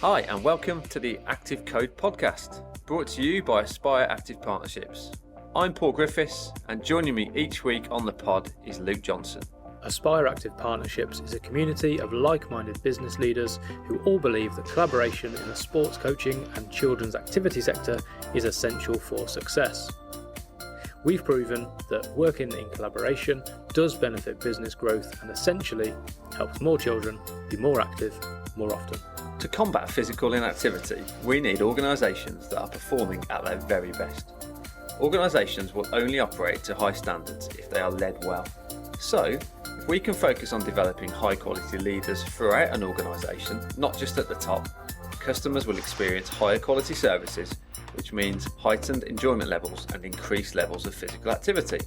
Hi and welcome to the Active Code podcast, brought to you by Aspire Active Partnerships. I'm Paul Griffiths, and joining me each week on the pod is Luke Johnson. Aspire Active Partnerships is a community of like-minded business leaders who all believe that collaboration in the sports coaching and children's activity sector is essential for success. We've proven that working in collaboration does benefit business growth and essentially helps more children be more active more often. To combat physical inactivity, we need organisations that are performing at their very best. Organisations will only operate to high standards if they are led well. So, if we can focus on developing high quality leaders throughout an organisation, not just at the top, customers will experience higher quality services, which means heightened enjoyment levels and increased levels of physical activity.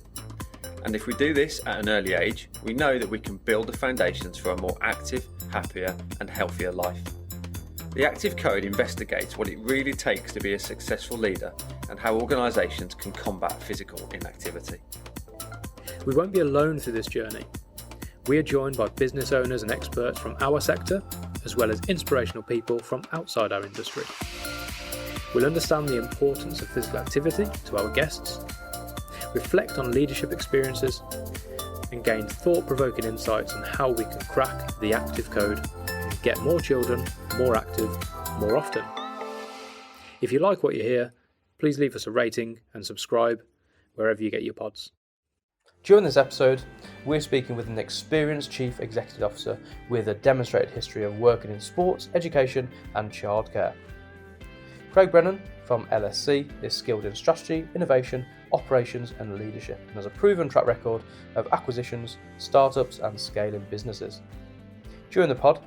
And if we do this at an early age, we know that we can build the foundations for a more active, happier and healthier life. The Active Code investigates what it really takes to be a successful leader and how organisations can combat physical inactivity. We won't be alone through this journey. We are joined by business owners and experts from our sector, as well as inspirational people from outside our industry. We'll understand the importance of physical activity to our guests, reflect on leadership experiences, and gain thought-provoking insights on how we can crack the Active Code and get more children more active more often. If you like what you hear, please leave us a rating and subscribe wherever you get your pods. During this episode, we're speaking with an experienced Chief Executive Officer with a demonstrated history of working in sports, education and childcare. Craig Brennan from LSC is skilled in strategy, innovation, operations and leadership and has a proven track record of acquisitions, startups and scaling businesses. During the pod,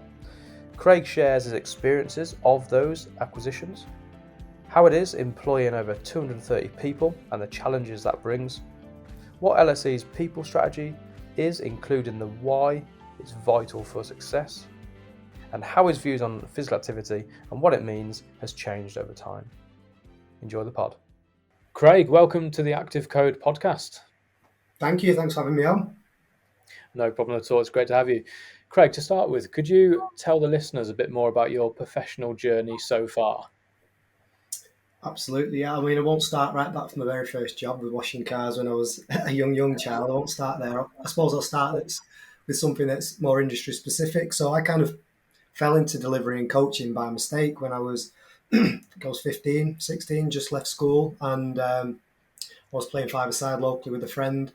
Craig shares his experiences of those acquisitions, how it is employing over 230 people and the challenges that brings, what LSE's people strategy is, including the why it's vital for success, and how his views on physical activity and what it means has changed over time. Enjoy the pod. Craig, welcome to the Active Code podcast. Thank you. Thanks for having me on. No problem at all. It's great to have you. Craig, to start with, could you tell the listeners a bit more about your professional journey so far? Absolutely, yeah. I mean, I won't start right back from the very first job with washing cars when I was a young child. I won't start there. I suppose I'll start with something that's more industry specific. So I kind of fell into delivery and coaching by mistake when I was, I think I was 15, 16, just left school. And I was playing five-a-side locally with a friend.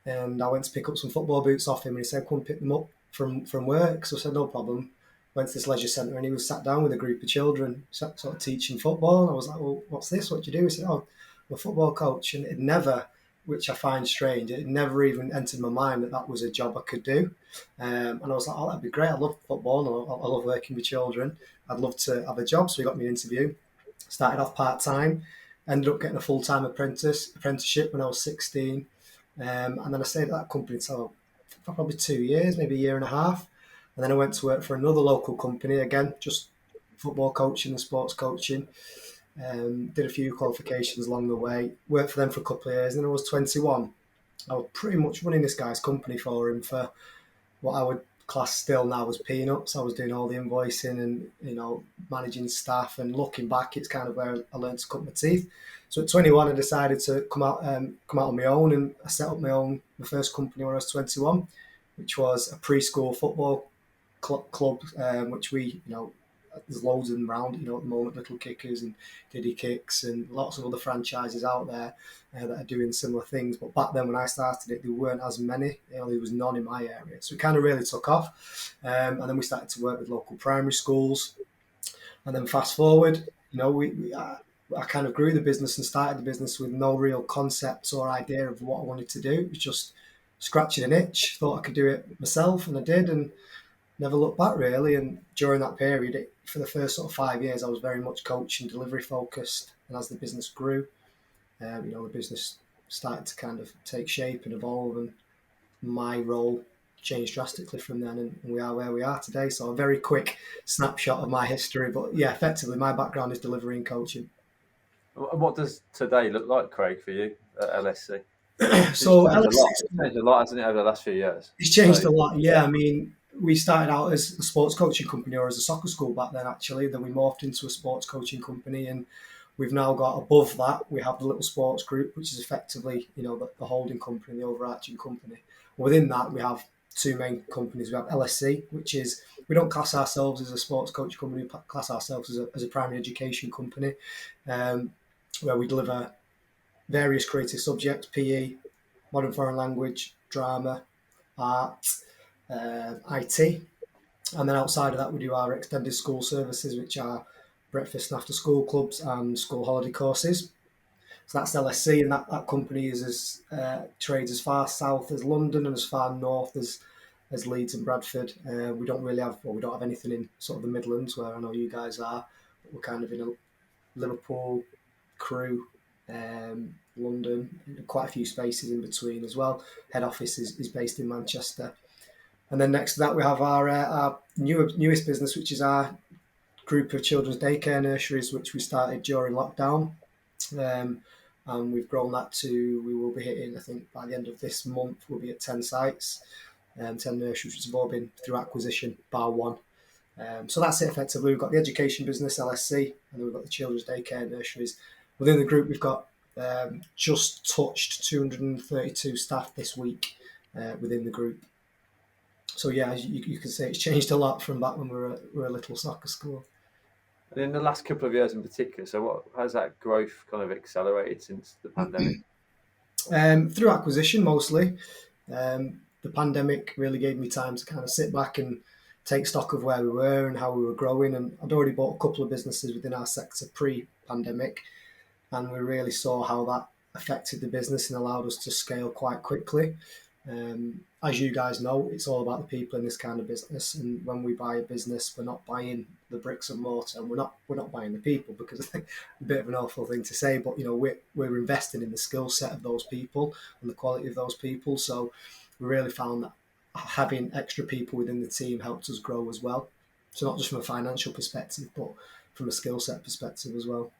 And I went to pick up some football boots off him and he said, come pick them up from work. So I said, no problem. Went to this leisure centre and he was sat down with a group of children sort of teaching football. And I was like, well, what's this? What do you do? He said, oh, I'm a football coach. And it never, which I find strange, it never even entered my mind that was a job I could do. And I was like, oh, that'd be great. I love football. I love working with children. I'd love to have a job. So he got me an interview. Started off part-time. Ended up getting a full-time apprenticeship when I was 16. And then I stayed at that company for probably 2 years, maybe a year and a half. And then I went to work for another local company, again, just football coaching and sports coaching. Did a few qualifications along the way. Worked for them for a couple of years. And then I was 21. I was pretty much running this guy's company for him for what I would class still now as peanuts. I was doing all the invoicing and, managing staff. And looking back, it's kind of where I learned to cut my teeth. So at 21, I decided to come out on my own, and I set up my first company when I was 21, which was a preschool football club, which we, there's loads of them around, at the moment, Little Kickers and Diddy Kicks and lots of other franchises out there that are doing similar things. But back then when I started it, there weren't as many. There was none in my area. So it kind of really took off. And then we started to work with local primary schools. And then fast forward, I kind of grew the business and started the business with no real concept or idea of what I wanted to do. It was just scratching an itch. Thought I could do it myself, and I did, and never looked back really. And during that period, for the first sort of 5 years, I was very much coach and delivery focused. And as the business grew, the business started to kind of take shape and evolve, and my role changed drastically from then, and we are where we are today. So a very quick snapshot of my history, but yeah, effectively my background is delivery and coaching. What does today look like, Craig, for you at LSC? So it's changed a lot, hasn't it, over the last few years? It's changed a lot, yeah. I mean, we started out as a sports coaching company or as a soccer school back then, actually. Then we morphed into a sports coaching company, and we've now got above that, we have the little sports group, which is effectively, the holding company, the overarching company. Within that, we have two main companies. We have LSC, which is, we don't class ourselves as a sports coaching company, we class ourselves as a primary education company, where we deliver various creative subjects: PE, modern foreign language, drama, art, IT. And then outside of that, we do our extended school services, which are breakfast and after school clubs and school holiday courses. So that's LSC, and that company is trades as far south as London and as far north as Leeds and Bradford. We don't have anything in sort of the Midlands, where I know you guys are. But we're kind of in a Liverpool, Crewe, London, quite a few spaces in between as well. Head office is based in Manchester. And then next to that, we have our newest business, which is our group of children's daycare nurseries, which we started during lockdown. And we've grown that we will be hitting, I think, by the end of this month, we'll be at 10 sites, 10 nurseries, which have all been through acquisition, bar one. So that's it effectively. We've got the education business, LSC, and then we've got the children's daycare nurseries. Within the group, we've got just touched 232 staff this week within the group. So yeah, you can say it's changed a lot from back when we were a little soccer school. And in the last couple of years in particular, so how's that growth kind of accelerated since the pandemic? Through acquisition mostly. The pandemic really gave me time to kind of sit back and take stock of where we were and how we were growing. And I'd already bought a couple of businesses within our sector pre-pandemic, and we really saw how that affected the business and allowed us to scale quite quickly. As you guys know, it's all about the people in this kind of business. And when we buy a business, we're not buying the bricks and mortar, and we're not buying the people, because I think a bit of an awful thing to say, but we're investing in the skill set of those people and the quality of those people. So we really found that having extra people within the team helped us grow as well. So not just from a financial perspective, but from a skill set perspective as well.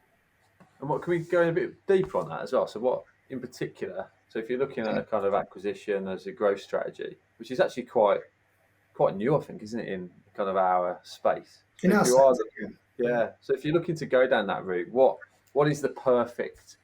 And what can we go in a bit deeper on that as well? So what in particular? So if you're looking at a kind of acquisition as a growth strategy, which is actually quite new, I think, isn't it, in kind of our space? So In our sector, yeah. So if you're looking to go down that route, what is the perfect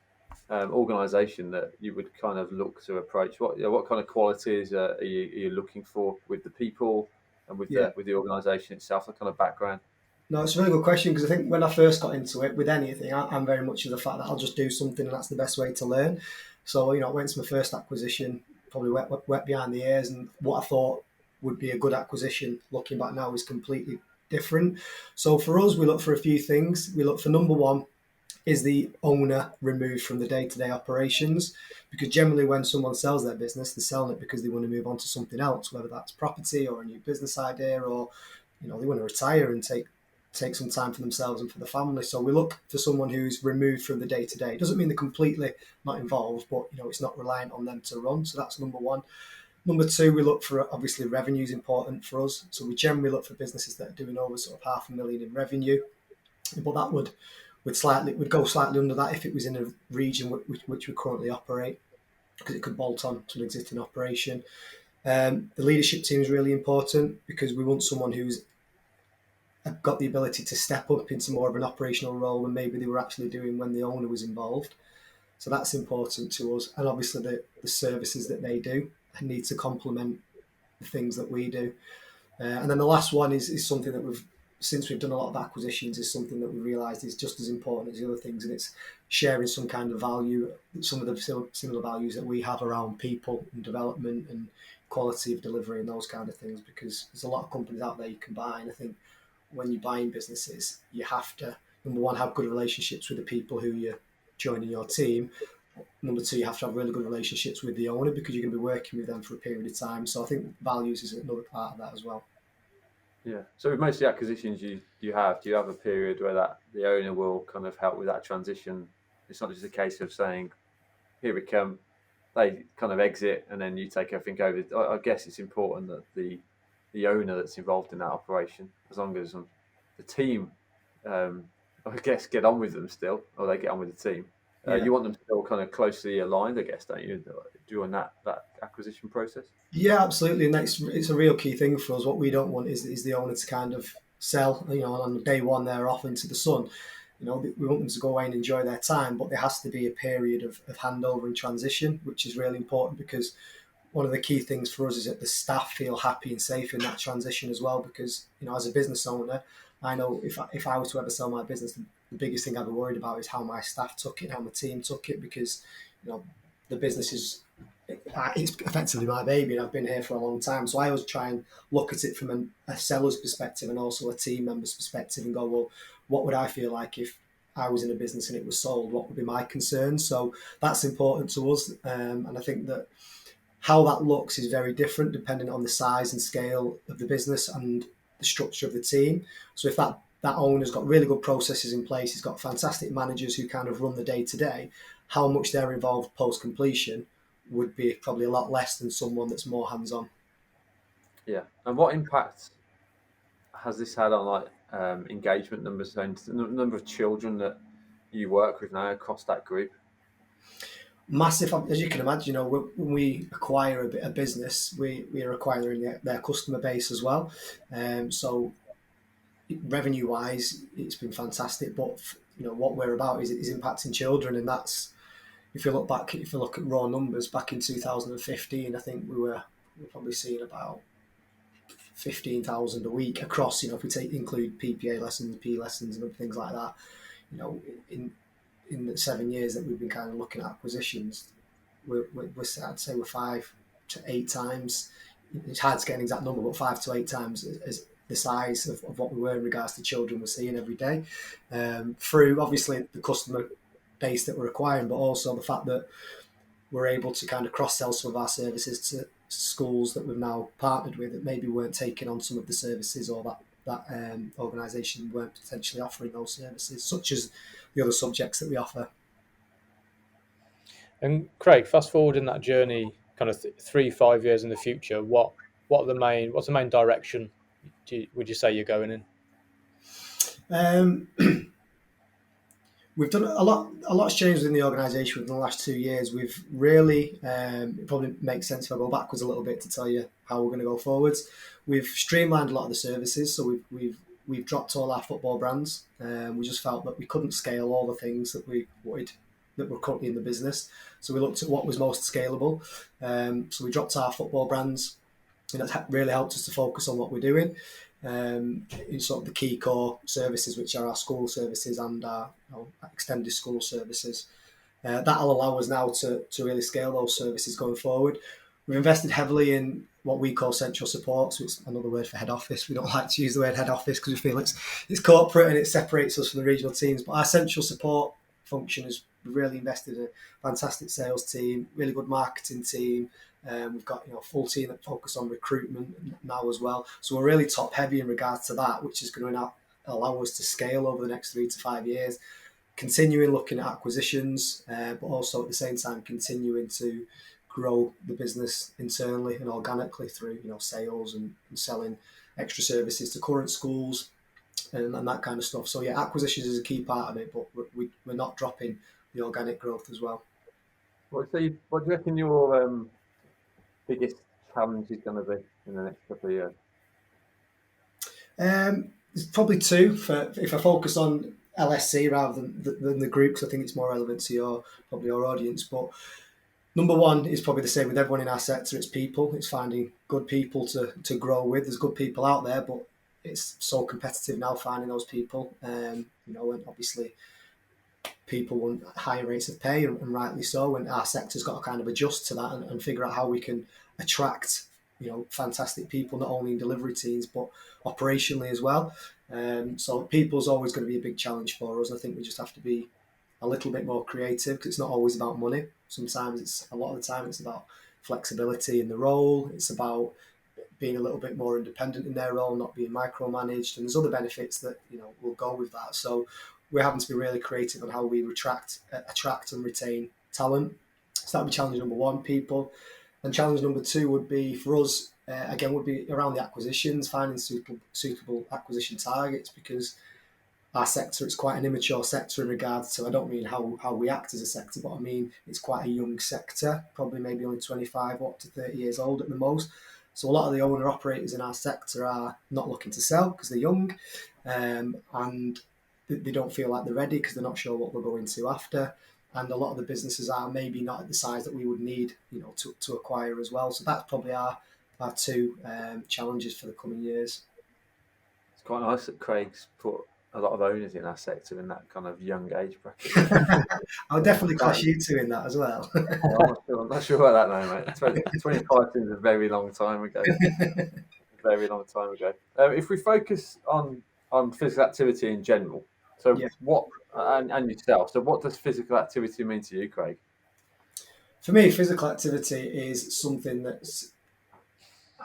organisation that you would kind of look to approach? What kind of qualities are you looking for with the people and with the organisation itself? The kind of background. No, it's a really good question, because I think when I first got into it with anything, I'm very much of the fact that I'll just do something and that's the best way to learn. So, I went to my first acquisition, probably wet behind the ears, and what I thought would be a good acquisition, looking back now, is completely different. So for us, we look for a few things. We look for, number one, is the owner removed from the day-to-day operations? Because generally when someone sells their business, they're selling it because they want to move on to something else, whether that's property or a new business idea, or they want to retire and take some time for themselves and for the family. So we look for someone who's removed from the day-to-day. It doesn't mean they're completely not involved, but it's not reliant on them to run. So that's number one. Number two, we look for, obviously, revenue is important for us. So we generally look for businesses that are doing over sort of $500,000 in revenue, but that would go slightly under that if it was in a region which we currently operate, because it could bolt on to an existing operation. The leadership team is really important, because we want someone who's got the ability to step up into more of an operational role than maybe they were actually doing when the owner was involved. So that's important to us. And obviously the services that they do need to complement the things that we do. And then the last one is something that since we've done a lot of acquisitions, is something that we realised is just as important as the other things, and it's sharing some kind of value, some of the similar values that we have around people and development and quality of delivery and those kind of things, because there's a lot of companies out there you can buy, and I think when you're buying businesses, you have to, number one, have good relationships with the people who you're joining your team. Number two, you have to have really good relationships with the owner, because you're going to be working with them for a period of time. So I think values is another part of that as well. Yeah. So with most of the acquisitions you have, do you have a period where the owner will kind of help with that transition? It's not just a case of saying, here we come, they kind of exit, and then you take everything over. I guess it's important that the owner that's involved in that operation, as long as the team, I guess, get on with them still, or they get on with the team. Yeah. You want them to feel kind of closely aligned, I guess, don't you, during that acquisition process? Yeah, absolutely, and it's a real key thing for us. What we don't want is the owner to kind of sell, and on day one they're off into the sun. We want them to go away and enjoy their time, but there has to be a period of handover and transition, which is really important because one of the key things for us is that the staff feel happy and safe in that transition as well. Because as a business owner, I know if I was to ever sell my business, the biggest thing I'd be worried about is how my staff took it, how my team took it, because the business is it's effectively my baby, and I've been here for a long time. So I always try and look at it from a seller's perspective and also a team member's perspective, and go, well, what would I feel like if I was in a business and it was sold? What would be my concerns? So that's important to us, and I think that how that looks is very different depending on the size and scale of the business and the structure of the team. So if that owner's got really good processes in place, he's got fantastic managers who kind of run the day to day, how much they're involved post completion would be probably a lot less than someone that's more hands on. Yeah. And what impact has this had on engagement numbers and the number of children that you work with now across that group? Massive, as you can imagine. When we acquire a business, we are acquiring their customer base as well. So revenue wise, it's been fantastic. But what we're about is impacting children, and that's, if you look at raw numbers back in 2015, I think we were probably seeing about 15,000 a week across. If we include PPA lessons, P lessons, and things like that. In the 7 years that we've been kind of looking at acquisitions, I'd say we're 5 to 8 times. It's hard to get an exact number, but 5 to 8 times as the size of what we were in regards to children we're seeing every day, through obviously the customer base that we're acquiring, but also the fact that we're able to kind of cross-sell some of our services to schools that we've now partnered with that maybe weren't taking on some of the services, or that organisation weren't potentially offering those services, such as the other subjects that we offer. And Craig, fast forward in that journey, kind of 3-5 years in the future, what's the main direction would you say you're going in? We've done a lot. A lot's changed in the organisation within the last 2 years. We've really, it probably makes sense if I go backwards a little bit to tell you how we're going to go forwards. We've streamlined a lot of the services, so we've dropped all our football brands. We just felt that we couldn't scale all the things that we wanted that were currently in the business. So we looked at what was most scalable. So we dropped our football brands, and that's really helped us to focus on what we're doing. In sort of the key core services, which are our school services and our extended school services. That'll allow us now to really scale those services going forward. We've invested heavily in what we call central support, so it's another word for head office. We don't like to use the word head office because we feel it's corporate and it separates us from the regional teams. But our central support function has really invested in a fantastic sales team, really good marketing team. We've got a full team that focus on recruitment now as well. So we're really top heavy in regards to that, which is going to allow us to scale over the next 3 to 5 years, continuing looking at acquisitions, but also at the same time continuing to grow the business internally and organically through sales and selling extra services to current schools and that kind of stuff. So yeah, acquisitions is a key part of it, but we're not dropping the organic growth as well. What do you reckon your biggest challenge is going to be in the next couple of years? There's probably two. If I focus on LSC rather than the group, because I think it's more relevant to your audience. But number one is probably the same with everyone in our sector. It's people. It's finding good people to grow with. There's good people out there, but it's so competitive now finding those people. And obviously people want higher rates of pay, and rightly so. And our sector's got to kind of adjust to that and figure out how we can attract fantastic people, not only in delivery teams but operationally as well. So people's always going to be a big challenge for us. I think we just have to be a little bit more creative, because it's not always about money. Sometimes a lot of the time it's about flexibility in the role. It's about being a little bit more independent in their role, not being micromanaged, and there's other benefits that will go with that. So we're having to be really creative on how we attract and retain talent. So that would be challenge number one, people. And challenge number two would be for us, again, would be around the acquisitions, finding suitable acquisition targets, because our sector, it's quite an immature sector in regards to, I don't mean how we act as a sector, but I mean it's quite a young sector, probably maybe only 25 up to 30 years old at the most. So a lot of the owner operators in our sector are not looking to sell because they're young, and they don't feel like they're ready because they're not sure what they're going to after. And a lot of the businesses are maybe not at the size that we would need, to acquire as well. So that's probably our two challenges for the coming years. It's quite nice that Craig's put a lot of owners in our sector in that kind of young age bracket. I'll definitely class you two in that as well. I'm not sure about that now, mate. 25 seems a very long time ago. Very long time ago. If we focus on physical activity in general, so Yeah. what and yourself. So what does physical activity mean to you, Craig? For me, physical activity is something that's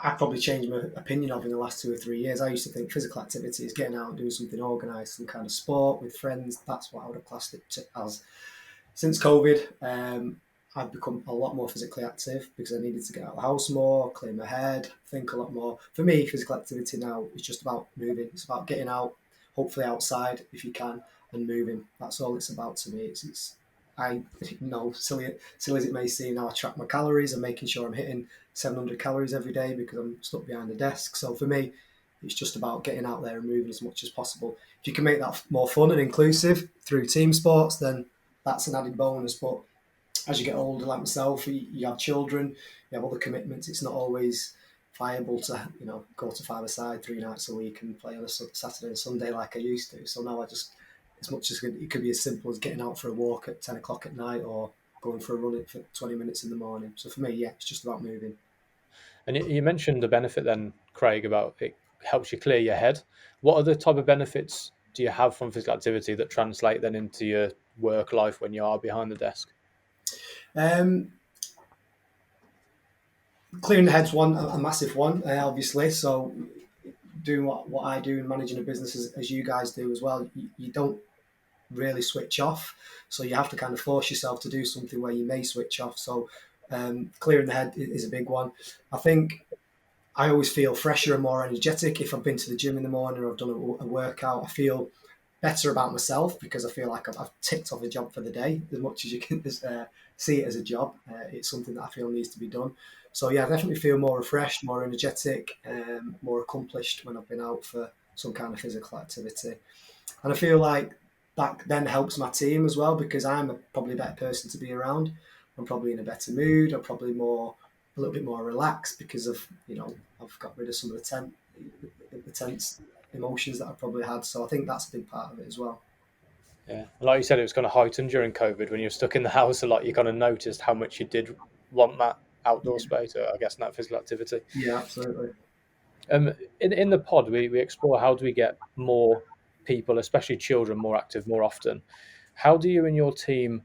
I've probably changed my opinion of in the last 2 or 3 years. I used to think physical activity is getting out and doing something organised, some kind of sport with friends. That's what I would have classed it as. Since COVID, I've become a lot more physically active because I needed to get out of the house more, clear my head, think a lot more. For me, physical activity now is just about moving. It's about getting out, hopefully outside if you can, and moving. That's all it's about to me. It's I know, silly as it may seem, now I track my calories and making sure I'm hitting 700 calories every day because I'm stuck behind a desk. So for me, it's just about getting out there and moving as much as possible. If you can make that more fun and inclusive through team sports, then that's an added bonus. But as you get older, like myself, you have children, you have other commitments. It's not always viable to go to five-a-side 3 nights a week and play on a Saturday and Sunday like I used to. So now I just, as much as it could be as simple as getting out for a walk at 10 o'clock at night or going for a run for 20 minutes in the morning. So for me, yeah, it's just about moving. And you mentioned the benefit then, Craig, about it helps you clear your head. What other type of benefits do you have from physical activity that translate then into your work life when you are behind the desk? Clearing the head's one, a massive one, obviously. So doing what I do and managing a business as you guys do as well, you don't really switch off. So you have to kind of force yourself to do something where you may switch off. So clearing the head is a big one. I think I always feel fresher and more energetic if I've been to the gym in the morning or I've done a workout. I feel better about myself because I feel like I've ticked off a job for the day. As much as you can see it as a job, it's something that I feel needs to be done. So yeah, I definitely feel more refreshed, more energetic, more accomplished when I've been out for some kind of physical activity. And I feel like that then helps my team as well because I'm probably a better person to be around. I'm probably in a better mood. I'm probably a little bit more relaxed because of I've got rid of some of the tense emotions that I probably had. So I think that's a big part of it as well. Yeah, like you said, it was kind of heightened during COVID when you were stuck in the house a lot. You kind of noticed how much you did want that outdoor space, or I guess, that physical activity. Yeah, absolutely. In the pod, we explore how do we get more people, especially children, more active more often. How do you and your team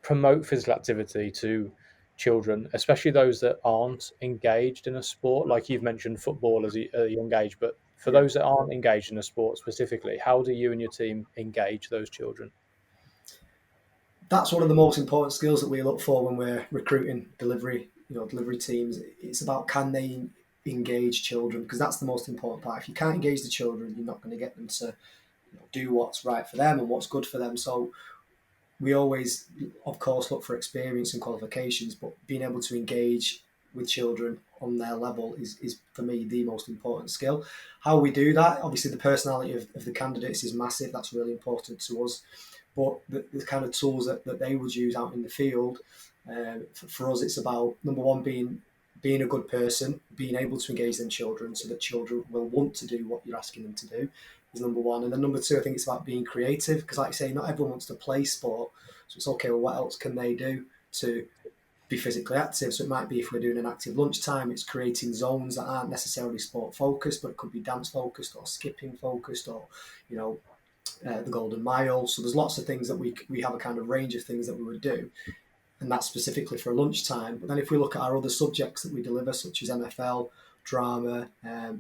promote physical activity to children, especially those that aren't engaged in a sport? Like you've mentioned football as a young age, but for Yeah. those that aren't engaged in a sport specifically, how do you and your team engage those children? That's one of the most important skills that we look for when we're recruiting delivery teams. It's about, can they engage children, because that's the most important part. If you can't engage the children, you're not going to get them to do what's right for them and what's good for them. So we always, of course, look for experience and qualifications, but being able to engage with children on their level is for me the most important skill. How we do that, obviously the personality of the candidates is massive. That's really important to us. But the kind of tools that they would use out in the field, for us, it's about, number one, being a good person, being able to engage them children so that children will want to do what you're asking them to do is number one. And then number two, I think it's about being creative because, like I say, not everyone wants to play sport. So it's okay, well, what else can they do to be physically active? So it might be, if we're doing an active lunchtime, it's creating zones that aren't necessarily sport focused, but it could be dance focused or skipping focused or, the Golden Mile. So there's lots of things that we have a kind of range of things that we would do, and that's specifically for lunchtime. But then if we look at our other subjects that we deliver, such as MFL, drama,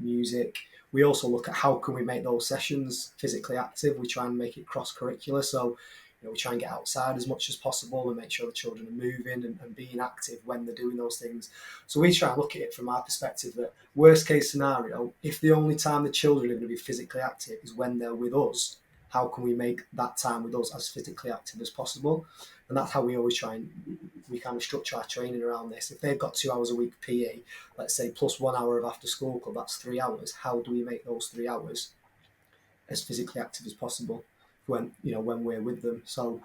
music, we also look at how can we make those sessions physically active. We try and make it cross-curricular. So we try and get outside as much as possible and make sure the children are moving and being active when they're doing those things. So we try and look at it from our perspective that worst case scenario, if the only time the children are going to be physically active is when they're with us, how can we make that time with us as physically active as possible? And that's how we always try and we kind of structure our training around this. If they've got 2 hours a week PE, let's say plus 1 hour of after school club, that's 3 hours. How do we make those 3 hours as physically active as possible when we're with them? So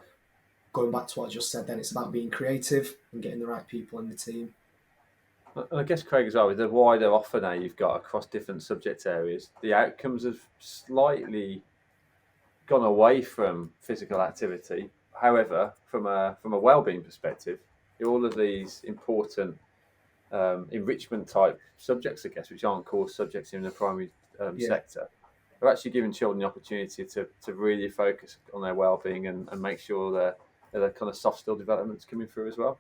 going back to what I just said, then it's about being creative and getting the right people in the team. I guess, Craig, as well, with the wider offer now you've got across different subject areas, the outcomes have slightly gone away from physical activity. However, from a well-being perspective, all of these important enrichment type subjects, I guess, which aren't core subjects in the primary sector, are actually giving children the opportunity to really focus on their well-being and make sure their kind of soft skill development's coming through as well.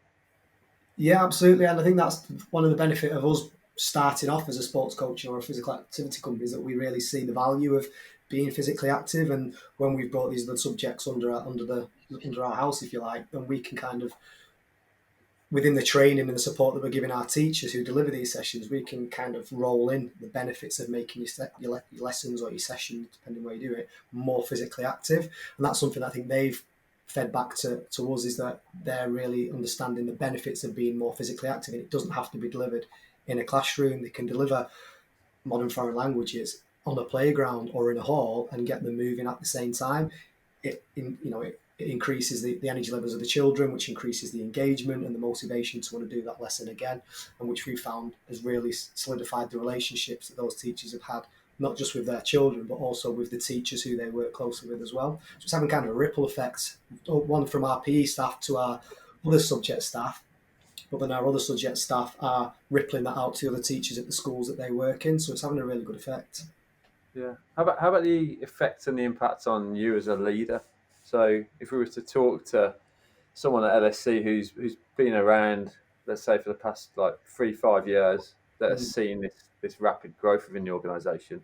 Yeah, absolutely. And I think that's one of the benefit of us starting off as a sports coach or a physical activity company, is that we really see the value of being physically active. And when we've brought these other subjects under our house, if you like, then we can kind of, within the training and the support that we're giving our teachers who deliver these sessions, we can kind of roll in the benefits of making your lessons or your session, depending where you do it, more physically active. And that's something I think they've fed back to us, is that they're really understanding the benefits of being more physically active. And it doesn't have to be delivered in a classroom. They can deliver modern foreign languages on a playground or in a hall and get them moving at the same time. It increases the energy levels of the children, which increases the engagement and the motivation to want to do that lesson again, and which we found has really solidified the relationships that those teachers have had, not just with their children, but also with the teachers who they work closely with as well. So it's having kind of a ripple effect, one from our PE staff to our other subject staff, but then our other subject staff are rippling that out to other teachers at the schools that they work in. So it's having a really good effect. Yeah. How about the effect and the impact on you as a leader? So if we were to talk to someone at LSC who's been around, let's say for the past like 3-5 years, that has seen this rapid growth within the organisation,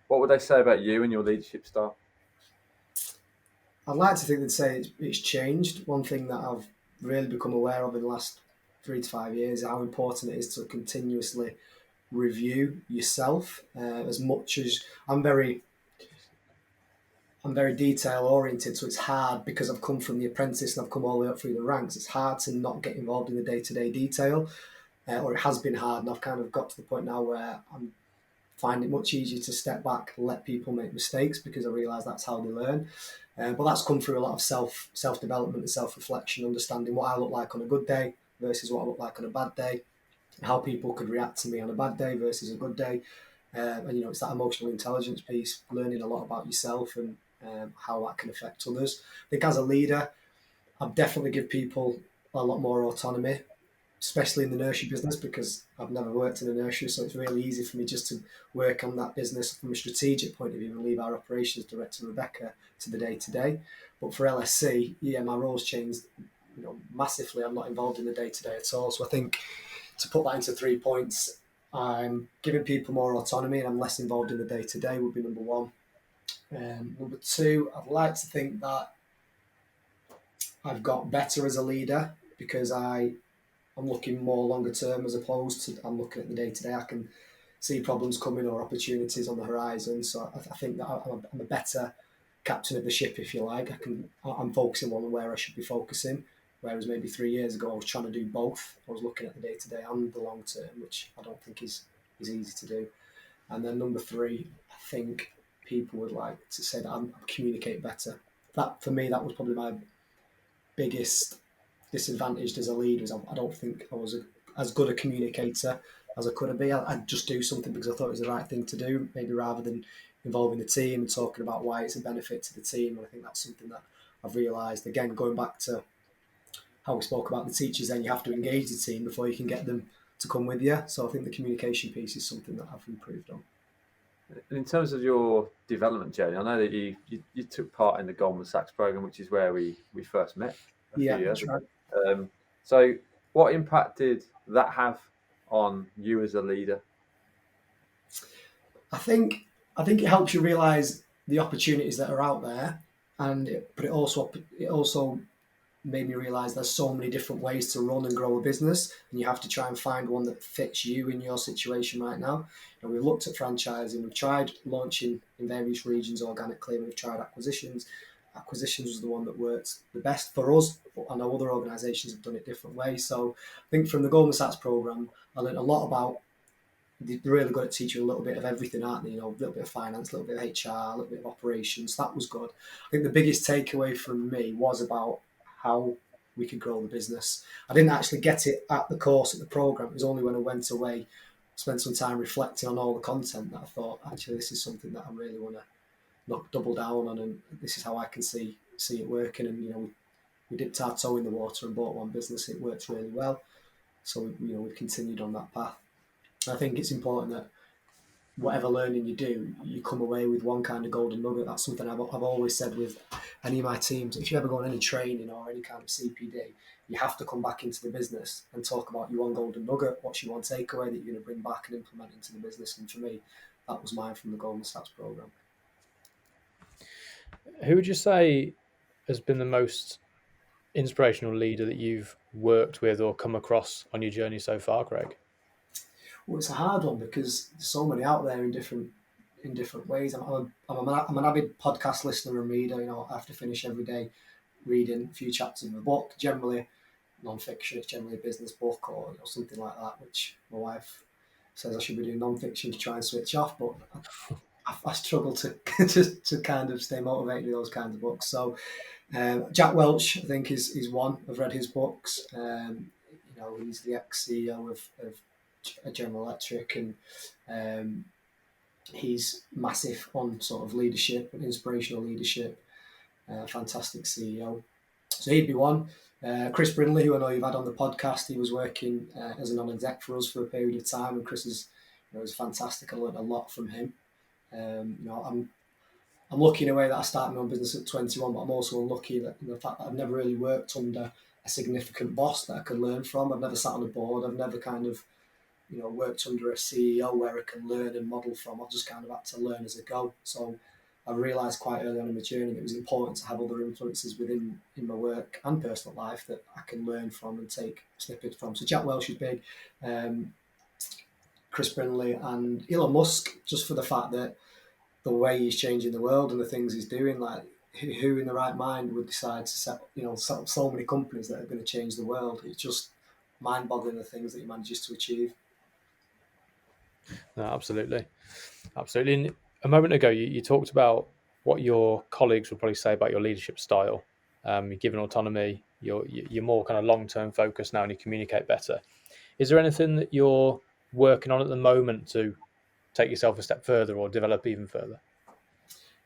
what would they say about you and your leadership style? I'd like to think they'd say it's changed. One thing that I've really become aware of in the last 3 to 5 years is how important it is to continuously review yourself. As much as I'm very detail oriented, so it's hard, because I've come from the apprentice and I've come all the way up through the ranks. It's hard to not get involved in the day-to-day detail, or it has been hard, and I've kind of got to the point now where I'm finding it much easier to step back and let people make mistakes, because I realise that's how they learn. But that's come through a lot of self-development and self-reflection, understanding what I look like on a good day versus what I look like on a bad day, and how people could react to me on a bad day versus a good day. And it's that emotional intelligence piece, learning a lot about yourself and how that can affect others. I think as a leader, I'd definitely give people a lot more autonomy, especially in the nursery business, because I've never worked in a nursery, so it's really easy for me just to work on that business from a strategic point of view and leave our operations director, Rebecca, to the day-to-day. But for LSC, my role's changed massively. I'm not involved in the day-to-day at all. So I think, to put that into 3 points, I'm giving people more autonomy and I'm less involved in the day-to-day would be number one. Number two, I'd like to think that I've got better as a leader, because I'm looking more longer term, as opposed to I'm looking at the day-to-day. I can see problems coming or opportunities on the horizon. So I think that I'm a better captain of the ship, if you like. I'm focusing on where I should be focusing, whereas maybe 3 years ago I was trying to do both. I was looking at the day-to-day and the long term, which I don't think is easy to do. And then number three, I think people would like to say that I communicate better. That, for me, that was probably my biggest disadvantage as a leader. Is I don't think I was as good a communicator as I could have been. I'd just do something because I thought it was the right thing to do, maybe rather than involving the team and talking about why it's a benefit to the team. And I think that's something that I've realised, again, going back to how we spoke about the teachers, then you have to engage the team before you can get them to come with you. So I think the communication piece is something that I've improved on. And in terms of your development journey, I know that you took part in the Goldman Sachs program, which is where we first met a few years ago. Right. So what impact did that have on you as a leader? I think it helps you realise the opportunities that are out there, but it also made me realise there's so many different ways to run and grow a business, and you have to try and find one that fits you in your situation right now. We've looked at franchising, we've tried launching in various regions organically, and we've tried acquisitions. Acquisitions was the one that worked the best for us, but I know other organisations have done it different ways. So I think from the Goldman Sachs programme, I learned a lot about. They're really good at teaching a little bit of everything, aren't they? A little bit of finance, a little bit of HR, a little bit of operations. That was good. I think the biggest takeaway from me was about how we could grow the business. I didn't actually get it at the course, at the programme. It was only when I went away, spent some time reflecting on all the content, that I thought, actually, this is something that I really want to double down on, and this is how I can see it working. And we dipped our toe in the water and bought one business. It worked really well, so we've continued on that path. I think it's important that whatever learning you do, you come away with one kind of golden nugget. That's something I've always said with any of my teams. If you ever go on any training or any kind of CPD, you have to come back into the business and talk about your one golden nugget. What's your one takeaway that you're going to bring back and implement into the business? And for me, that was mine from the Goldman Sachs program. Who would you say has been the most inspirational leader that you've worked with or come across on your journey so far, Craig? Well, it's a hard one because there's so many out there in different ways. I'm an avid podcast listener and reader. I have to finish every day reading a few chapters of a book, generally non-fiction. It's generally a business book or something like that, which my wife says I should be doing non-fiction to try and switch off, but I struggle to kind of stay motivated with those kinds of books. So Jack Welch, I think, is one. I've read his books. He's the ex-CEO of General Electric, and he's massive on sort of leadership and inspirational leadership. Fantastic CEO. So he'd be one. Chris Brinley, who I know you've had on the podcast, he was working as a non-exec for us for a period of time, and Chris is was fantastic. I learned a lot from him. I'm lucky in a way that I started my own business at 21, but I'm also unlucky that the fact that I've never really worked under a significant boss that I could learn from. I've never sat on a board. I've never kind of worked under a CEO where I can learn and model from. I've just kind of had to learn as I go. So I realised quite early on in my journey that it was important to have other influences in my work and personal life that I can learn from and take snippets from. So Jack Welch is big, Chris Brinley, and Elon Musk, just for the fact that the way he's changing the world and the things he's doing, like who in the right mind would decide to set so many companies that are going to change the world? It's just mind-boggling the things that he manages to achieve. No, absolutely. And a moment ago, you talked about what your colleagues would probably say about your leadership style. You're given autonomy. You're more kind of long-term focused now, and you communicate better. Is there anything that you're working on at the moment to take yourself a step further or develop even further?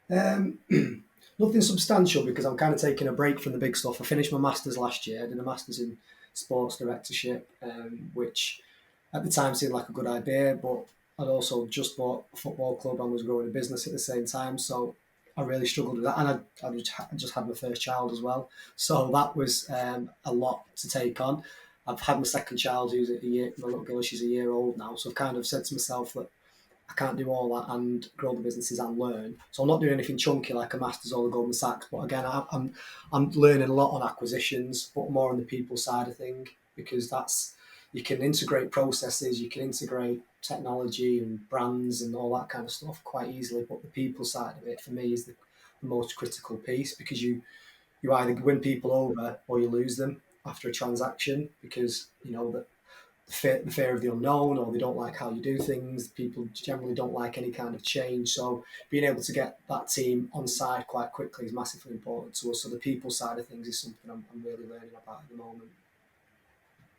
Nothing substantial, because I'm kind of taking a break from the big stuff. I finished my masters last year. I did a masters in sports directorship, which at the time seemed like a good idea, but I'd also just bought a football club and was growing a business at the same time, so I really struggled with that. And I just had my first child as well, so that was a lot to take on. I've had my second child, who's a year. My little girl, she's a year old now, so I've kind of said to myself that I can't do all that and grow the businesses and learn. So I'm not doing anything chunky like a masters or the Goldman Sachs. But again, I'm learning a lot on acquisitions, but more on the people side of thing, because you can integrate processes, you can integrate technology and brands and all that kind of stuff quite easily. But the people side of it, for me, is the most critical piece, because you either win people over or you lose them after a transaction, because the fear of the unknown, or they don't like how you do things. People generally don't like any kind of change. So being able to get that team on side quite quickly is massively important to us. So the people side of things is something I'm really learning about at the moment.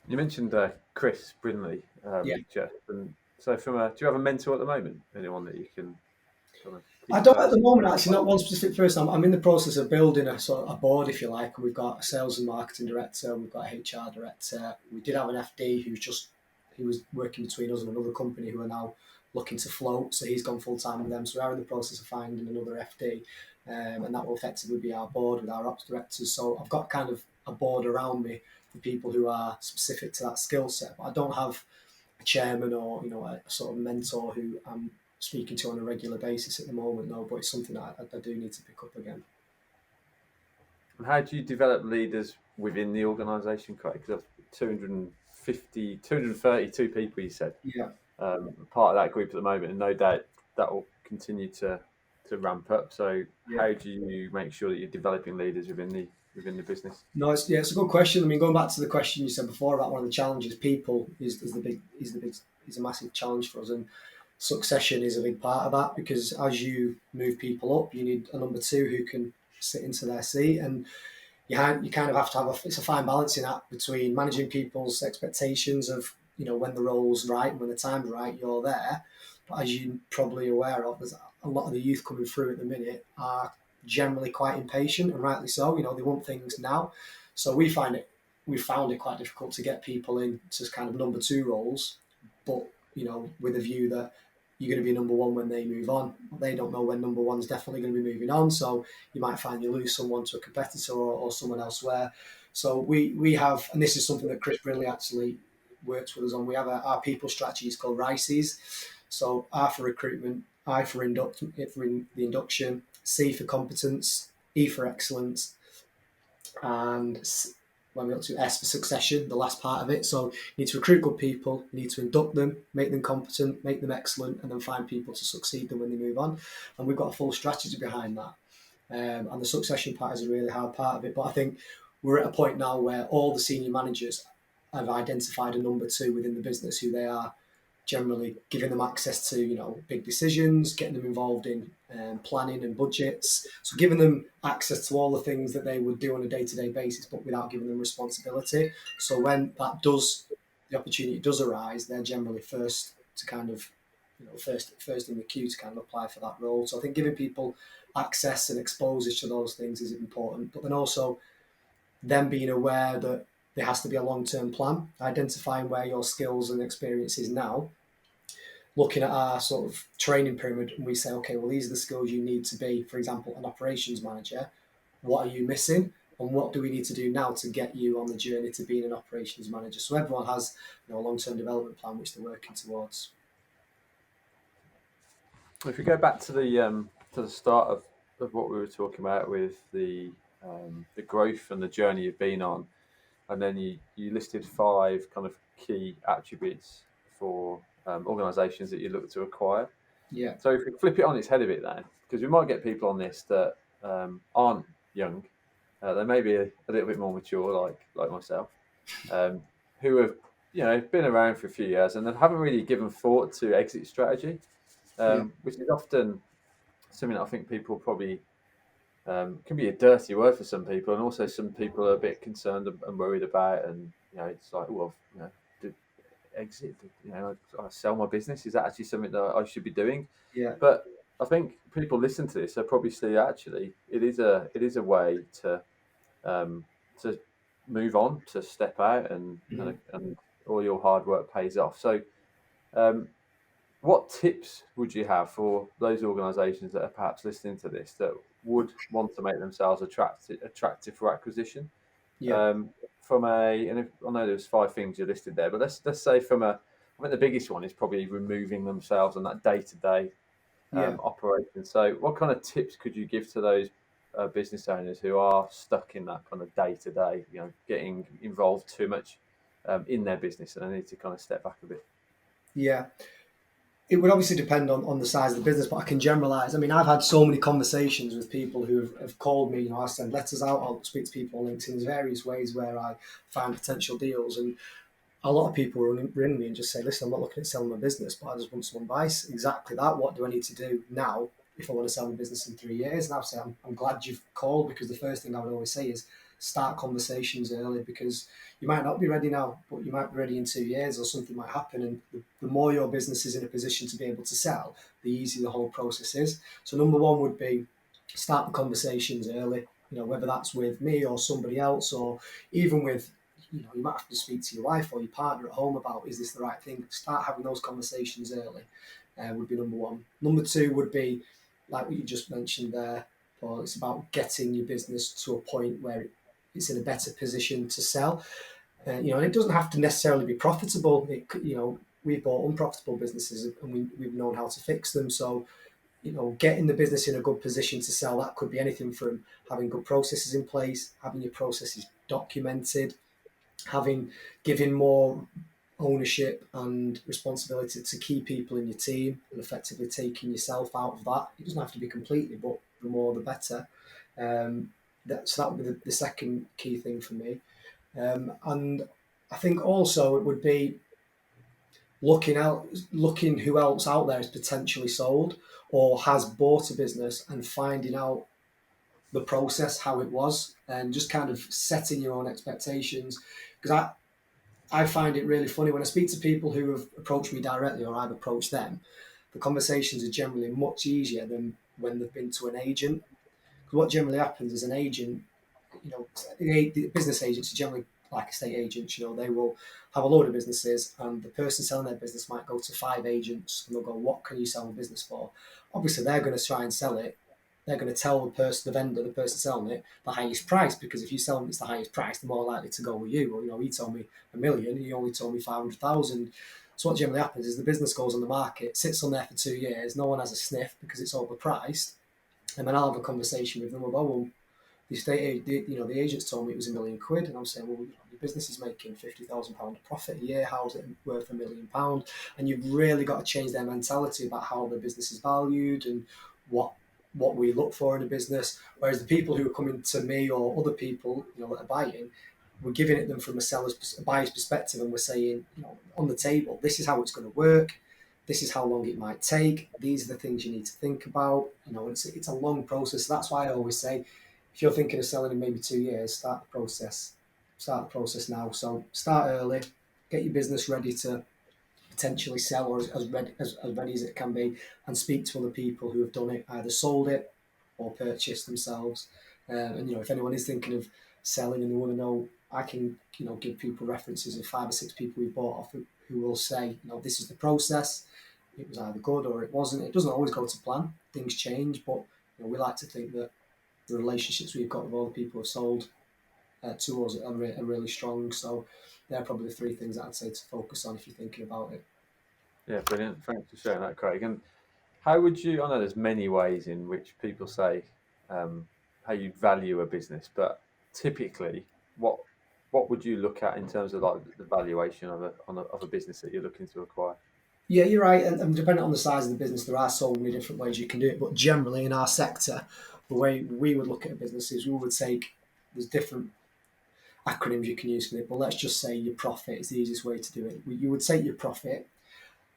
You mentioned Chris Brinley, Jeff. And so do you have a mentor at the moment? Anyone that you can kind of... I don't at the moment, actually, not one specific person. I'm in the process of building a sort of a board, if you like. We've got a sales and marketing director, we've got a HR director. We did have an FD he was working between us and another company who are now looking to float. So he's gone full time with them. So we are in the process of finding another FD, and that will effectively be our board with our ops directors. So I've got kind of a board around me for people who are specific to that skill set. But I don't have a chairman or a sort of mentor who I'm speaking to on a regular basis at the moment, no, but it's something that I do need to pick up again. how do you develop leaders within the organisation, Craig? Because 232 people, you said, Yeah. part of that group at the moment, and no doubt that will continue to ramp up. So, Yeah. how do you make sure that you're developing leaders within the business? No, it's a good question. I mean, going back to the question you said before about one of the challenges, people is a massive challenge for us, and succession is a big part of that because as you move people up, you need a number two who can sit into their seat, and you kind of have to have it's a fine balancing act between managing people's expectations of when the role's right and when the time's right, you're there. But as you're probably aware of, there's a lot of the youth coming through at the minute are generally quite impatient, and rightly so. They want things now. So we found it quite difficult to get people in to kind of number two roles, but with a view that you're going to be number one when they move on. They don't know when number one's definitely going to be moving on, so you might find you lose someone to a competitor or someone elsewhere. So we have, and this is something that Chris Brinley actually works with us on. We have our people strategies called RICES. So R for recruitment, I for the induction, C for competence, E for excellence, and when we got to S for succession, the last part of it. So you need to recruit good people, you need to induct them, make them competent, make them excellent, and then find people to succeed them when they move on. And we've got a full strategy behind that. And the succession part is a really hard part of it. But I think we're at a point now where all the senior managers have identified a number two within the business who they are generally giving them access to, big decisions, getting them involved in planning and budgets. So giving them access to all the things that they would do on a day-to-day basis, but without giving them responsibility. So when the opportunity does arise, they're generally first to kind of, first in the queue to kind of apply for that role. So I think giving people access and exposure to those things is important, but then also them being aware that there has to be a long-term plan, identifying where your skills and experience is now, looking at our sort of training pyramid, and we say, okay, well, these are the skills you need to be, for example, an operations manager. What are you missing? And what do we need to do now to get you on the journey to being an operations manager? So everyone has a long-term development plan which they're working towards. If we go back to the start of what we were talking about with the growth and the journey you've been on, and then you listed 5 kind of key attributes for organisations that you look to acquire. Yeah. So if we flip it on its head a bit then, because we might get people on this that aren't young, they may be a little bit more mature, like myself, who have been around for a few years and then haven't really given thought to exit strategy, which is often something that I think people probably can be a dirty word for some people, and also some people are a bit concerned and worried about, and it's like, well, exit, I sell my business. Is that actually something that I should be doing? Yeah. But I think people listen to this, so probably see actually it is a way to move on, to step out, and all your hard work pays off. So, what tips would you have for those organisations that are perhaps listening to this that would want to make themselves attractive for acquisition? Yeah. And I know there's 5 things you listed there, but let's say I think the biggest one is probably removing themselves on that day-to-day operation. So what kind of tips could you give to those business owners who are stuck in that kind of day-to-day, getting involved too much in their business, and they need to kind of step back a bit? Yeah. It would obviously depend on the size of the business, but I can generalize. I mean, I've had so many conversations with people who have called me. I send letters out, I'll speak to people on LinkedIn. There's various ways where I find potential deals. And a lot of people ring me and just say, listen, I'm not looking at selling my business, but I just want some advice. Exactly that. What do I need to do now if I want to sell my business in 3 years? And I'll say, I'm glad you've called, because the first thing I would always say is start conversations early, because you might not be ready now, but you might be ready in 2 years, or something might happen. And the more your business is in a position to be able to sell, the easier the whole process is. So number one would be start the conversations early, whether that's with me or somebody else, or even with, you might have to speak to your wife or your partner at home about, is this the right thing? Start having those conversations early would be number one. Number two would be, like what you just mentioned there, Paul, it's about getting your business to a point where it's in a better position to sell. And it doesn't have to necessarily be profitable. We've bought unprofitable businesses, and we've known how to fix them. So, getting the business in a good position to sell. That could be anything from having good processes in place, having your processes documented, giving more ownership and responsibility to key people in your team, and effectively taking yourself out of that. It doesn't have to be completely, but the more the better. So that would be the second key thing for me. And I think also it would be looking who else out there is potentially sold or has bought a business, and finding out the process, how it was, and just kind of setting your own expectations. Because I find it really funny when I speak to people who have approached me directly or I've approached them. The conversations are generally much easier than when they've been to an agent. Because what generally happens is an agent, the business agents are generally like estate agents. They will have a load of businesses, and the person selling their business might go to 5 agents, and they'll go, "What can you sell the business for?" Obviously, they're going to try and sell it. They're going to tell the vendor, the person selling it, the highest price, because if you sell them it's the highest price, they're more likely to go with you. Well, he told me 1 million, he only told me 500,000. So what generally happens is the business goes on the market, sits on there for 2 years, no one has a sniff because it's overpriced, and then I'll have a conversation with them about, well, the agents told me it was £1 million, and I'm saying, well, your business is making £50,000 profit a year. How's it worth £1 million? And you've really got to change their mentality about how the business is valued and what we look for in a business. Whereas the people who are coming to me or other people, that are buying, we're giving it them from a buyer's perspective, and we're saying, on the table, this is how it's going to work. This is how long it might take. These are the things you need to think about. It's a long process. That's why I always say, if you're thinking of selling in maybe 2 years, start the process now. So start early, get your business ready to potentially sell, or as ready as it can be, and speak to other people who have done it, either sold it or purchased themselves. And if anyone is thinking of selling and they want to know, I can give people references of 5 or 6 people we bought off who will say, this is the process. It was either good or it wasn't. It doesn't always go to plan. Things change, but we like to think that the relationships we've got with all the people who have sold to us are really strong. So they're probably the 3 things that I'd say to focus on if you're thinking about it. Yeah, brilliant. Thanks for sharing that, Craig. And how would you? I know there's many ways in which people say how you value a business, but typically, what would you look at in terms of like the valuation of a business that you're looking to acquire? Yeah, you're right. And depending on the size of the business, there are so many different ways you can do it. But generally, in our sector, the way we would look at a business is we would take, there's different acronyms you can use for it, but let's just say your profit is the easiest way to do it. You would take your profit,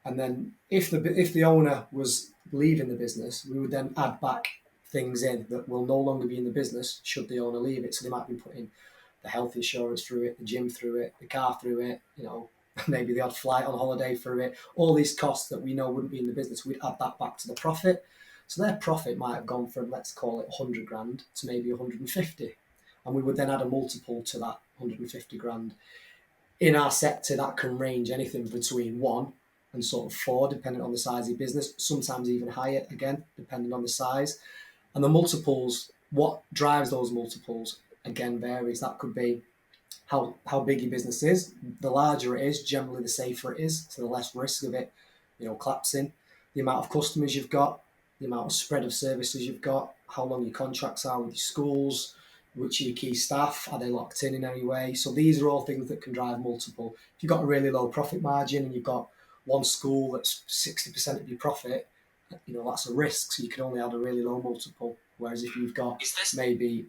and then if the owner was leaving the business, we would then add back things in that will no longer be in the business should the owner leave it. So they might be putting the health insurance through it, the gym through it, the car through it, maybe the odd flight on holiday through it. All these costs that we know wouldn't be in the business, we'd add that back to the profit. So their profit might have gone from, let's call it 100 grand to maybe 150. And we would then add a multiple to that 150 grand. In our sector, that can range anything between 1 and sort of 4, depending on the size of your business, sometimes even higher, again, depending on the size. And the multiples, what drives those multiples, again, varies. That could be how big your business is. The larger it is, generally the safer it is, so the less risk of it, collapsing. The amount of customers you've got, the amount of spread of services you've got, how long your contracts are with your schools, which are your key staff, are they locked in any way? So these are all things that can drive multiple. If you've got a really low profit margin and you've got one school that's 60% of your profit, that's a risk, so you can only add a really low multiple. Whereas if you've got maybe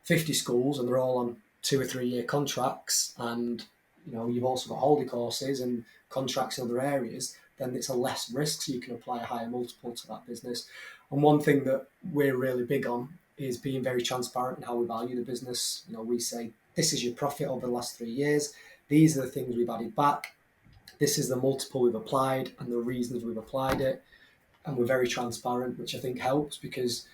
50 schools and they're all on 2 or 3 year contracts, and you've also got holiday courses and contracts in other areas, then it's a less risk, so you can apply a higher multiple to that business. And one thing that we're really big on is being very transparent in how we value the business. We say, this is your profit over the last 3 years. These are the things we've added back. This is the multiple we've applied and the reasons we've applied it. And we're very transparent, which I think helps, because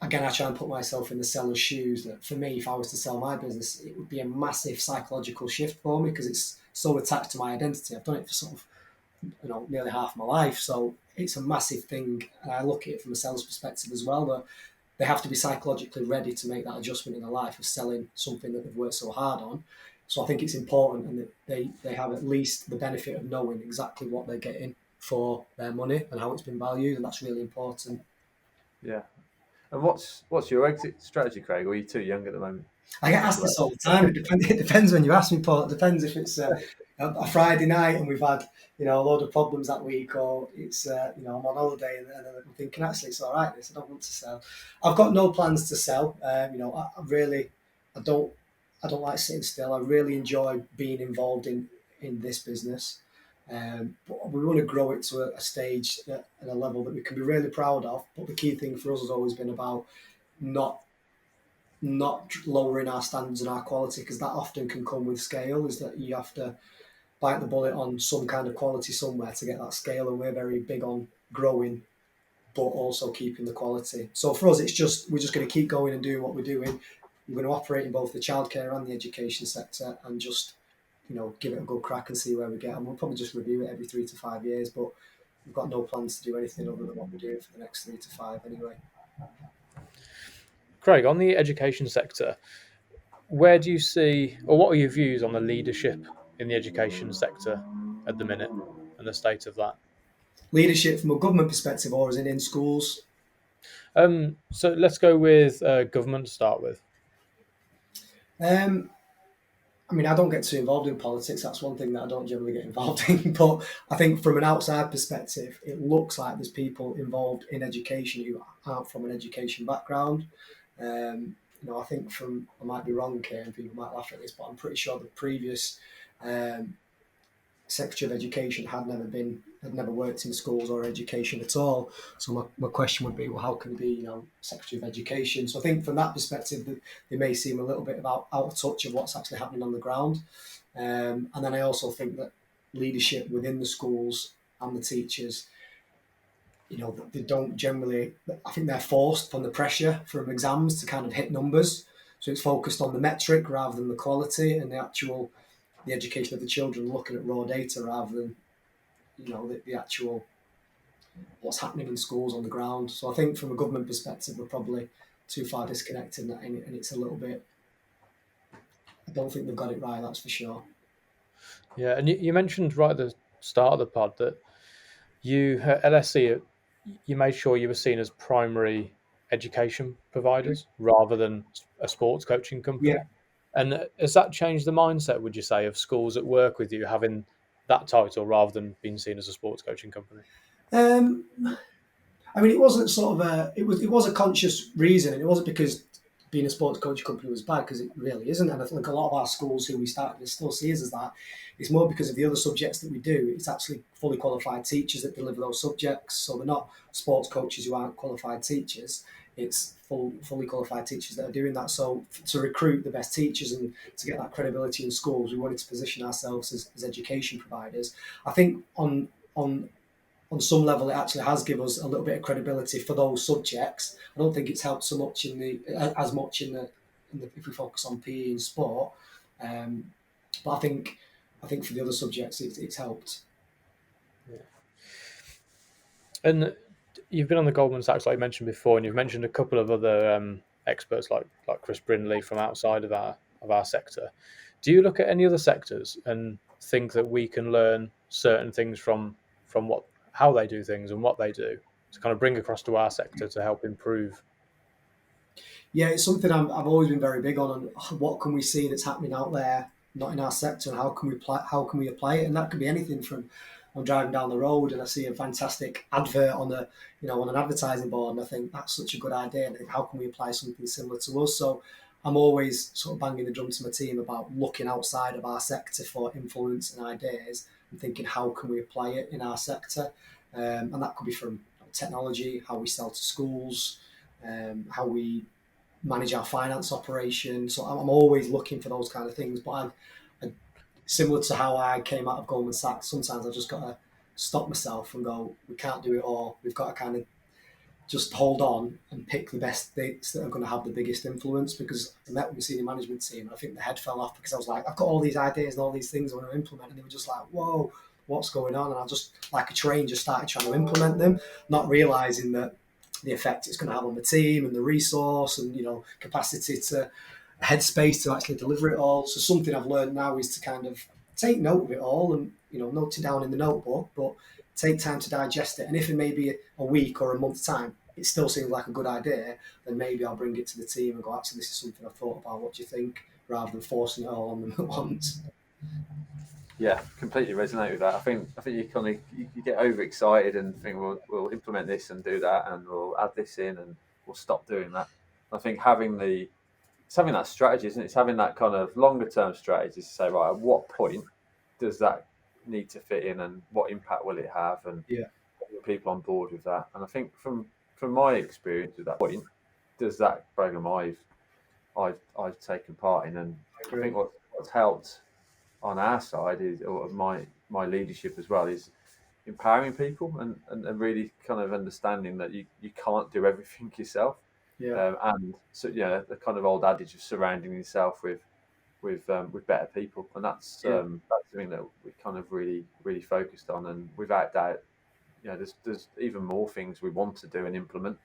again, I try and put myself in the seller's shoes. That for me, if I was to sell my business, it would be a massive psychological shift for me, because it's so attached to my identity. I've done it for sort of, nearly half my life. So it's a massive thing. And I look at it from a seller's perspective as well, that they have to be psychologically ready to make that adjustment in their life of selling something that they've worked so hard on. So I think it's important, and that they have at least the benefit of knowing exactly what they're getting for their money and how it's been valued, and that's really important. Yeah. And what's your exit strategy, Craig? Or are you too young at the moment? I get asked this all the time. It depends when you ask me, Paul. It depends if it's a Friday night and we've had a load of problems that week, or it's I'm on holiday and I'm thinking actually it's all right. This I don't want to sell. I've got no plans to sell. I don't like sitting still. I really enjoy being involved in this business. But we want to grow it to a stage at a level that we can be really proud of. But the key thing for us has always been about not lowering our standards and our quality, because that often can come with scale, is that you have to bite the bullet on some kind of quality somewhere to get that scale, and we're very big on growing but also keeping the quality. So for us, we're just going to keep going and doing what we're doing. We're going to operate in both the childcare and the education sector and just give it a good crack and see where we get, and we'll probably just review it every 3 to 5 years, but we've got no plans to do anything other than what we're doing for the next 3 to 5 anyway. Craig, on the education sector, where do you see, or what are your views on the leadership in the education sector at the minute and the state of that? Leadership from a government perspective, or is it in schools? So let's go with government to start with. I don't get too involved in politics. That's one thing that I don't generally get involved in. But I think from an outside perspective, it looks like there's people involved in education who aren't from an education background. I think I might be wrong here and people might laugh at this, but I'm pretty sure the previous Secretary of Education had never worked in schools or education at all. So my question would be, well, how can he be, Secretary of Education? So I think from that perspective, they may seem a little bit out of touch of what's actually happening on the ground. And then I also think that leadership within the schools and the teachers, they don't generally, I think they're forced from the pressure from exams to kind of hit numbers. So it's focused on the metric rather than the quality and the education of the children, looking at raw data rather than, the actual what's happening in schools on the ground. So I think from a government perspective, we're probably too far disconnected, and it's a little bit, I don't think they've got it right, that's for sure. Yeah, and you mentioned right at the start of the pod that you, at LSE, you made sure you were seen as primary education providers rather than a sports coaching company. Yeah. And has that changed the mindset, would you say, of schools that work with you having that title rather than being seen as a sports coaching company? It wasn't sort of it was a conscious reason, and it wasn't because being a sports coaching company was bad, because it really isn't. And I think a lot of our schools who we started with still see us as that. It's more because of the other subjects that we do. It's actually fully qualified teachers that deliver those subjects. So they're not sports coaches who aren't qualified teachers. It's fully qualified teachers that are doing that. So to recruit the best teachers and to get that credibility in schools, we wanted to position ourselves as education providers. I think on some level, it actually has given us a little bit of credibility for those subjects. I don't think it's helped so much in the if we focus on PE and sport. But I think for the other subjects, it's helped. Yeah. And you've been on the Goldman Sachs, like you mentioned before, and you've mentioned a couple of other experts like Chris Brennan from outside of our sector. Do you look at any other sectors and think that we can learn certain things from how they do things and what they do to kind of bring across to our sector to help improve? Yeah, it's something I've always been very big on. What can we see that's happening out there, not in our sector, and how can we apply it? And that could be anything from, I'm driving down the road and I see a fantastic advert on an advertising board, and I think that's such a good idea. And how can we apply something similar to us? So I'm always sort of banging the drum to my team about looking outside of our sector for influence and ideas and thinking, how can we apply it in our sector? And that could be from technology, how we sell to schools, how we manage our finance operation. So I'm always looking for those kind of things. But similar to how I came out of Goldman Sachs, sometimes I've just got to stop myself and go, we can't do it all. We've got to kind of just hold on and pick the best things that are going to have the biggest influence. Because I met with the senior management team and I think the head fell off, because I was like, I've got all these ideas and all these things I want to implement. And they were just like, whoa, what's going on? And I just, like a train, just started trying to implement them, not realising that the effect it's going to have on the team and the resource and, capacity to headspace to actually deliver it all. So something I've learned now is to kind of take note of it all and, note it down in the notebook, but take time to digest it. And if in maybe a week or a month's time, it still seems like a good idea, then maybe I'll bring it to the team and go, actually, this is something I've thought about. What do you think? Rather than forcing it all on them at once. Yeah, completely resonate with that. I think you kind of you get overexcited and think we'll implement this and do that and we'll add this in and we'll stop doing that. I think it's having that strategy, isn't it? It's having that kind of longer term strategy to say, right, at what point does that need to fit in and what impact will it have and Yeah. get people on board with that. And I think from my experience at that point, does that program I've taken part in, and I think what's helped on our side is, or my leadership as well, is empowering people and really kind of understanding that you can't do everything yourself. Yeah. And so the kind of old adage of surrounding yourself with better people, and that's something that we kind of really focused on, and without doubt, there's even more things we want to do and implement.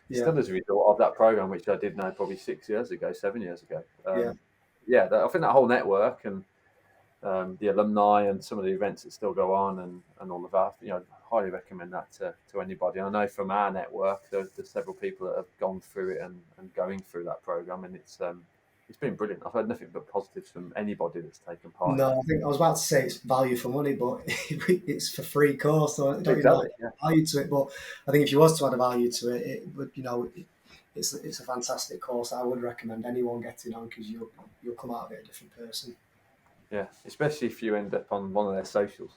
Still as a result of that program, which I did know probably 7 years ago. I think that whole network and the alumni and some of the events that still go on and all of that, highly recommend that to anybody. I know from our network, there's several people that have gone through it and going through that program, and it's been brilliant. I've heard nothing but positives from anybody that's taken part. No, I think I was about to say it's value for money, but it's for free course, so I don't Exactly, even know value to it. But I think if you was to add a value to it, it would, it's a fantastic course. I would recommend anyone getting on because you'll come out of it a different person. Yeah, especially if you end up on one of their socials.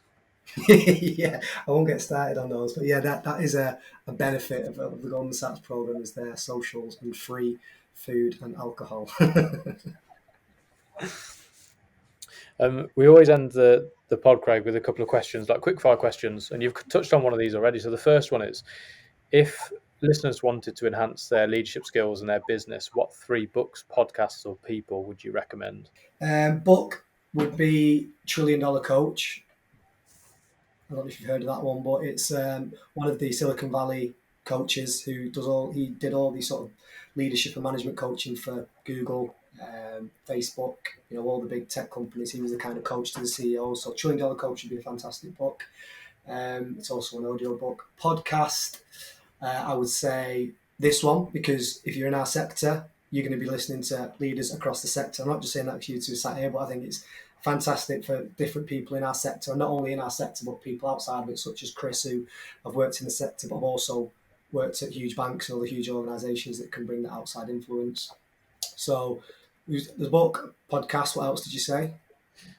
Yeah, I won't get started on those, but yeah, that is a benefit of the Goldman Sachs program, is their socials and free food and alcohol. We always end the pod, Craig, with a couple of questions, like quick fire questions, and you've touched on one of these already. So the first one is, if listeners wanted to enhance their leadership skills and their business, what 3 books, podcasts, or people would you recommend? Book would be $1 Trillion Coach. I don't know if you've heard of that one, but it's one of the Silicon Valley coaches who did all these sort of leadership and management coaching for Google, Facebook, all the big tech companies. He was the kind of coach to the CEOs. So $1 Trillion Coach would be a fantastic book. It's also an audio book. Podcast, I would say this one, because if you're in our sector, you're going to be listening to leaders across the sector. I'm not just saying that because you two sat here, but I think it's fantastic for different people in our sector, and not only in our sector, but people outside of it, such as Chris, who have worked in the sector, but have also worked at huge banks and other huge organisations that can bring that outside influence. So the book, podcast, what else did you say?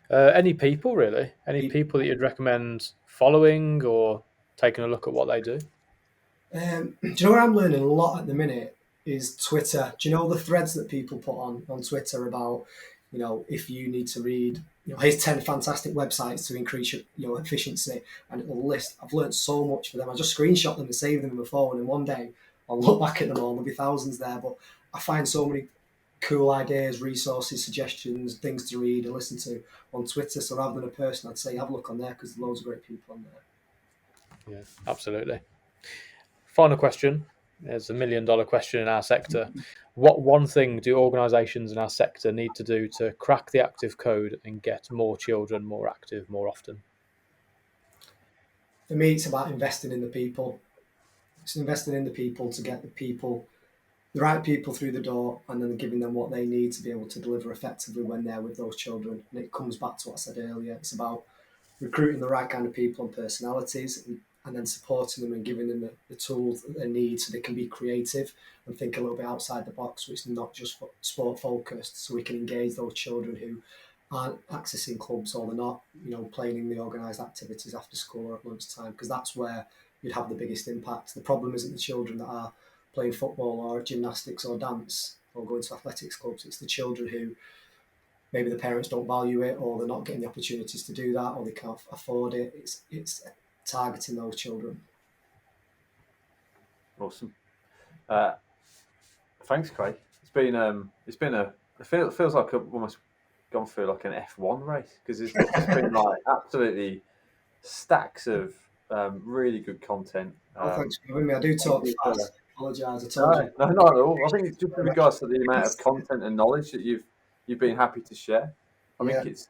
Any people, really? Any people that you'd recommend following or taking a look at what they do? Do you know where I'm learning a lot at the minute is Twitter. Do you know the threads that people put on Twitter about, if you need to read, here's 10 fantastic websites to increase your efficiency, and it'll list. I've learned so much for them. I just screenshot them and save them in my phone, and one day I'll look back at them all, and there'll be thousands there, but I find so many cool ideas, resources, suggestions, things to read and listen to on Twitter. So rather than a person, I'd say have a look on there because there's loads of great people on there. Yeah, absolutely. Final question. There's $1 million question in our sector. What one thing do organisations in our sector need to do to crack the active code and get more children more active more often? For me, it's about investing in the people. It's investing in the people to get the right people through the door, and then giving them what they need to be able to deliver effectively when they're with those children. And it comes back to what I said earlier. It's about recruiting the right kind of people and personalities, and then supporting them and giving them the tools that they need so they can be creative and think a little bit outside the box, so it's not just sport focused, so we can engage those children who aren't accessing clubs, or they're not, playing in the organised activities after school or at lunchtime, because that's where you'd have the biggest impact. The problem isn't the children that are playing football or gymnastics or dance or going to athletics clubs. It's the children who maybe the parents don't value it, or they're not getting the opportunities to do that, or they can't afford it. It's targeting those children. Awesome. Thanks, Craig. It feels like I've almost gone through like an F1 race, because it's just been like absolutely stacks of really good content. Thanks for having me. I do talk fast. I apologise. I told you. No, not at all. I think it's just in regards to the amount of content and knowledge that you've been happy to share. I think it's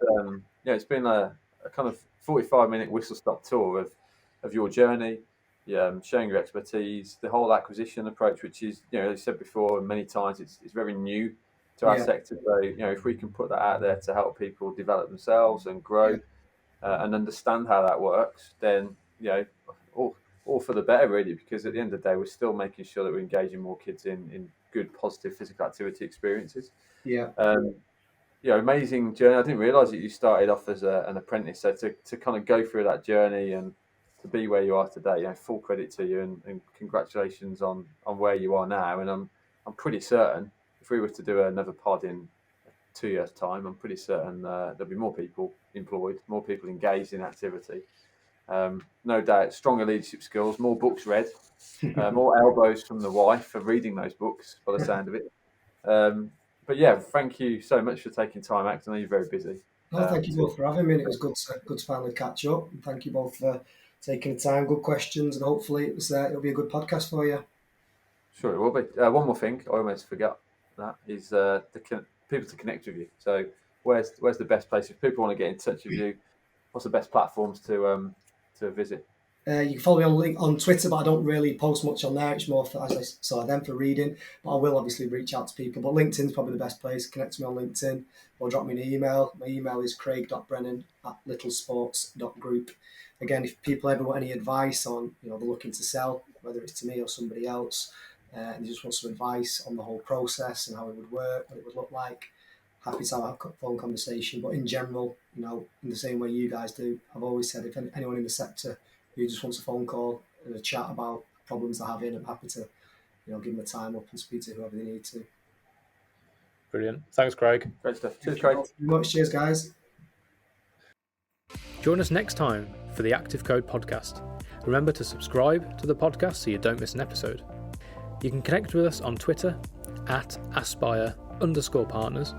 it's been a kind of 45-minute whistle stop tour of of your journey, sharing your expertise, the whole acquisition approach, which is, as I said before, many times it's very new to our Yeah. sector. So, if we can put that out there to help people develop themselves and grow and understand how that works, then, all for the better, really, because at the end of the day, we're still making sure that we're engaging more kids in good, positive physical activity experiences. Yeah. Amazing journey. I didn't realise that you started off as an apprentice. So to kind of go through that journey and to be where you are today, full credit to you and congratulations on where you are now. And I'm pretty certain if we were to do another pod in 2 years' time, I'm pretty certain there'll be more people employed, more people engaged in activity. No doubt, stronger leadership skills, more books read, more elbows from the wife for reading those books, by the sound of it. But yeah, thank you so much for taking time out. I know you're very busy. No, thank you both for having me. It was good to finally catch up. And thank you both for taking the time. Good questions, and hopefully it'll be a good podcast for you. Sure, it will be. One more thing, I almost forgot that is people to connect with you. So where's the best place if people want to get in touch with you? What's the best platforms to visit? You can follow me on Twitter, but I don't really post much on there. It's more for, as I saw them, for reading. But I will obviously reach out to people. But LinkedIn's probably the best place. Connect to me on LinkedIn or drop me an email. My email is craig.brennan@littlesports.group. Again, if people ever want any advice on, they're looking to sell, whether it's to me or somebody else, and they just want some advice on the whole process and how it would work, what it would look like, happy to have a phone conversation. But in general, in the same way you guys do, I've always said if anyone in the sector who just wants a phone call and a chat about problems they're having, I'm happy to, give them the time up and speak to whoever they need to. Brilliant. Thanks, Craig. Great stuff. Cheers, Craig. Thank you very much. Cheers, guys. Join us next time for the Active Code podcast. Remember to subscribe to the podcast so you don't miss an episode. You can connect with us on Twitter @aspire_partners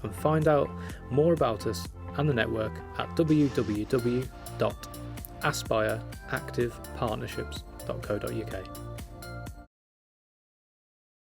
and find out more about us and the network at www.aspireactivepartnerships.co.uk.